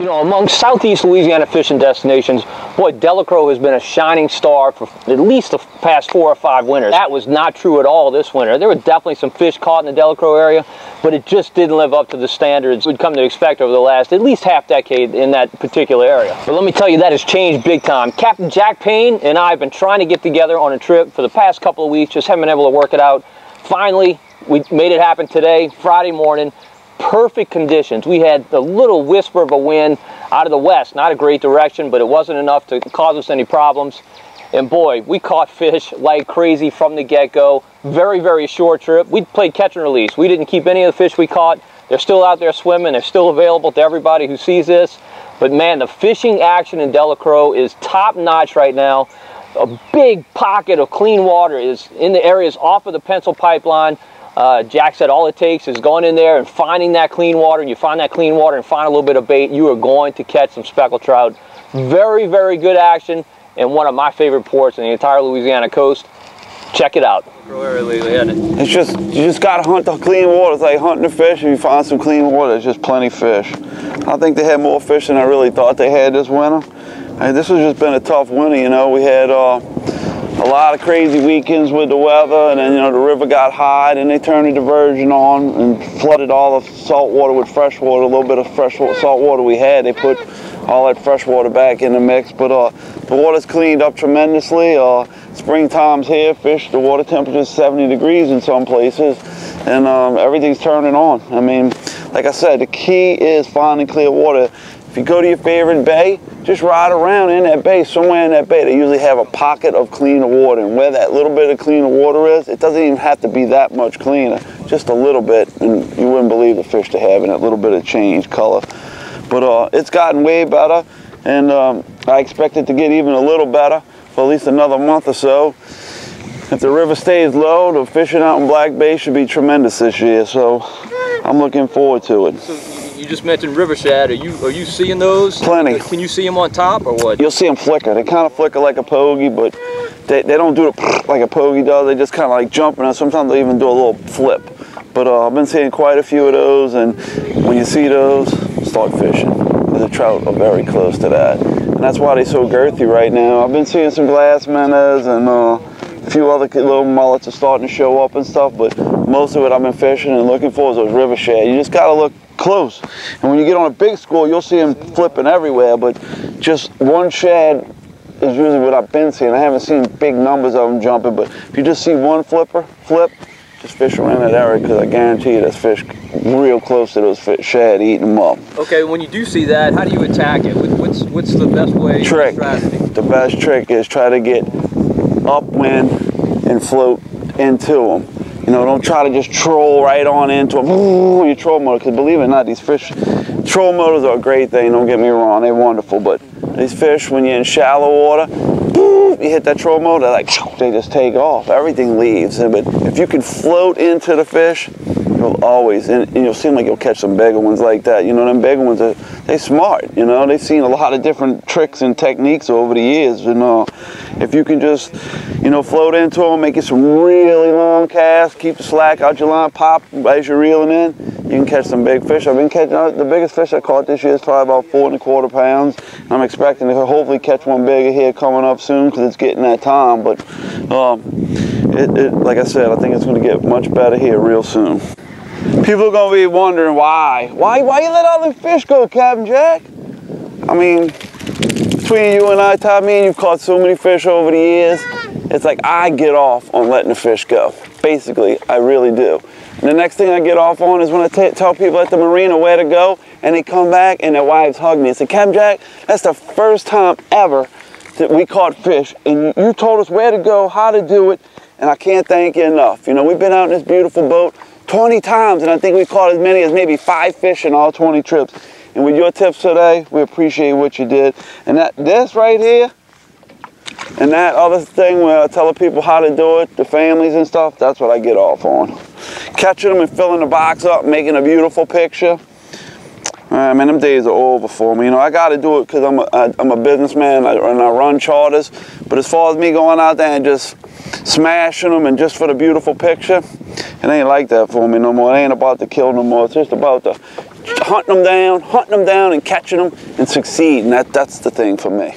You know, among Southeast Louisiana fishing destinations, boy, Delacroix has been a shining star for at least the past 4 or 5 winters. That was not true at all this winter. There were definitely some fish caught in the Delacroix area, but it just didn't live up to the standards we'd come to expect over the last at least half decade in that particular area. But let me tell you, that has changed big time. Captain Jack Payne and I have been trying to get together on a trip for the past couple of weeks, just haven't been able to work it out. Finally, we made it happen today, Friday morning. Perfect conditions. We had a little whisper of a wind out of the west, not a great direction, but it wasn't enough to cause us any problems. And boy, we caught fish like crazy from the get-go. Very, very short trip. We played catch and release. We didn't keep any of the fish we caught. They're still out there swimming. They're still available to everybody who sees this. But man, the fishing action in Delacroix is top-notch right now. A big pocket of clean water is in the areas off of the Pencil pipeline. Jack said all it takes is going in there and finding that clean water, and you find that clean water and find a little bit of bait, you are going to catch some speckled trout. Very, very good action, and one of my favorite ports in the entire Louisiana coast. Check it out. It's just, you just got to hunt the clean water. It's like hunting the fish. If you find some clean water, there's just plenty of fish. I think they had more fish than I really thought they had this winter. This has just been a tough winter, you know. We had a lot of crazy weekends with the weather, and then, you know, the river got high, and they turned the diversion on and flooded all the salt water with fresh water. A little bit of fresh salt water we had, they put all that fresh water back in the mix. But the water's cleaned up tremendously. Springtime's here. The water temperature is 70 degrees in some places, and everything's turning on. I mean, like I said, the key is finding clear water. If you go to your favorite bay, just ride around in that bay. Somewhere in that bay, they usually have a pocket of cleaner water. And where that little bit of cleaner water is, it doesn't even have to be that much cleaner. Just a little bit, and you wouldn't believe the fish they have in that little bit of change color. But it's gotten way better, and I expect it to get even a little better for at least another month or so. If the river stays low, the fishing out in Black Bay should be tremendous this year. So I'm looking forward to it. You just mentioned river shad. Are you seeing those? Plenty. Can you see them on top or what? You'll see them flicker. They kind of flicker like a pogie, but they don't do it like a pogie does. They just kind of like jumping, and sometimes they even do a little flip. But I've been seeing quite a few of those, and when you see those, start fishing. The trout are very close to that, and that's why they're so girthy right now. I've been seeing some glass minnows and a few other little mullets are starting to show up and stuff, but most of it I've been fishing and looking for is those river shad. You just got to look close, and when you get on a big school, you'll see them flipping everywhere, but just one shad is usually what I've been seeing. I haven't seen big numbers of them jumping, but if you just see one flip, just fish around that area, because I guarantee you there's fish real close to those shad eating them up. Okay, when you do see that, how do you attack it? What's the best way? Strategy? The best trick is try to get upwind and float into them. You know, don't try to just troll right on into them. Ooh, your troll motor, because believe it or not, these fish, troll motors are a great thing, don't get me wrong, they're wonderful, but these fish, when you're in shallow water, you hit that troll motor, like, they just take off. Everything leaves. But if you can float into the fish, you'll always, and you'll seem like you'll catch some bigger ones like that. You know, them bigger ones, they smart, you know. They've seen a lot of different tricks and techniques over the years. You know, if you can just, you know, float into them, make it some really long casts, keep the slack out your line, pop as you're reeling in, you can catch some big fish. I've been catching, the biggest fish I caught this year is probably about 4¼ pounds. I'm expecting to hopefully catch one bigger here coming up soon, because it's getting that time. But like I said, I think it's going to get much better here real soon. People are going to be wondering why you let all them fish go, Captain Jack? I mean, between you and I, Todd, me and you've caught so many fish over the years. It's like I get off on letting the fish go. Basically, I really do. And the next thing I get off on is when I tell people at the marina where to go, and they come back and their wives hug me and say, Captain Jack, that's the first time ever that we caught fish, and you told us where to go, how to do it, and I can't thank you enough. You know, we've been out in this beautiful boat 20 times, and I think we caught as many as maybe 5 fish in all 20 trips. And with your tips today, we appreciate what you did. And this right here, and that other thing where I tell the people how to do it, the families and stuff, that's what I get off on. Catching them and filling the box up, making a beautiful picture. Man, them days are over for me. You know, I got to do it because I'm a businessman and I run charters. But as far as me going out there and just smashing them and just for the beautiful picture, it ain't like that for me no more. It ain't about the kill no more. It's just about the hunting them down and catching them and succeed, and that's the thing for me.